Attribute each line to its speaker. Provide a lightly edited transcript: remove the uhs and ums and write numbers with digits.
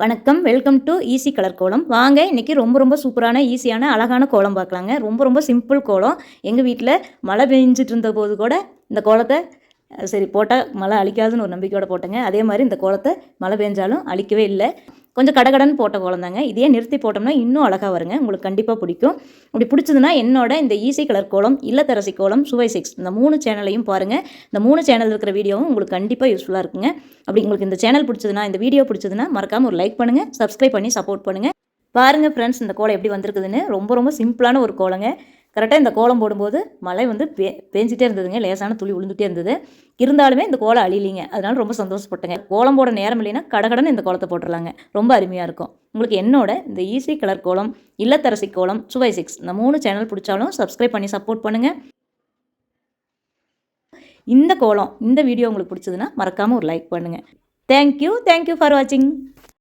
Speaker 1: வணக்கம், welcome to easy colour கோலம். வாங்க இன்றைக்கி ரொம்ப சூப்பரான ஈஸியான அழகான கோலம் பார்க்கலாங்க. ரொம்ப சிம்பிள் கோலம். எங்கள் வீட்டில் மழை பெஞ்சிட்டு இருந்தபோது கூட இந்த கோலத்தை சரி போட்டால் மழை அழிக்காதுன்னு ஒரு நம்பிக்கையோடு போட்டேங்க. அதே மாதிரி இந்த கோலத்தை மழை பெஞ்சாலும் அழிக்கவே இல்லை. கொஞ்சம் கடகடன்னு போட்ட கோலம் தாங்க. இதையே நிறுத்தி போட்டோம்னா இன்னும் அழகாக வருங்க. உங்களுக்கு கண்டிப்பாக பிடிக்கும். அப்படி பிடிச்சதுன்னா என்னோட இந்த ஈஸி கலர் கோலம், இல்லத்தரசி கோலம், சுவை 6 இந்த 3 சேனலையும் பாருங்கள். இந்த 3 சேனல் இருக்கிற வீடியோவும் உங்களுக்கு கண்டிப்பாக யூஸ்ஃபுல்லாக இருக்குங்க. அப்படி உங்களுக்கு இந்த சேனல் பிடிச்சதுன்னா, இந்த வீடியோ பிடிச்சதுன்னா மறக்காமல் ஒரு லைக் பண்ணுங்கள், சப்ஸ்கிரைப் பண்ணி சப்போர்ட் பண்ணுங்கள். பாருங்கள் ஃப்ரெண்ட்ஸ், இந்த கோலம் எப்படி வந்திருக்குதுன்னு. ரொம்ப சிம்பிளான ஒரு கோலங்க. கரெக்டாக இந்த கோலம் போடும்போது மழை வந்து பேஞ்சிட்டே இருந்ததுங்க. லேசான துளி விழுந்துகிட்டே இருந்தது. இருந்தாலுமே இந்த கோலம் அழிலிங்க. அதனால ரொம்ப சந்தோஷப்பட்டேங்க. கோலம் போட நேரம் இல்லைன்னா கடகடன்னு இந்த கோலத்தை போட்டுடலாங்க. ரொம்ப அருமையாக இருக்கும். உங்களுக்கு என்னோட இந்த ஈஸி கலர் கோலம், இல்லத்தரசி கோலம், சுவை 6 இந்த 3 சேனல் பிடிச்சாலும் சப்ஸ்கிரைப் பண்ணி சப்போர்ட் பண்ணுங்கள். இந்த கோலம், இந்த வீடியோ உங்களுக்கு பிடிச்சதுன்னா மறக்காமல் ஒரு லைக் பண்ணுங்கள். தேங்க்யூ ஃபார் வாட்சிங்.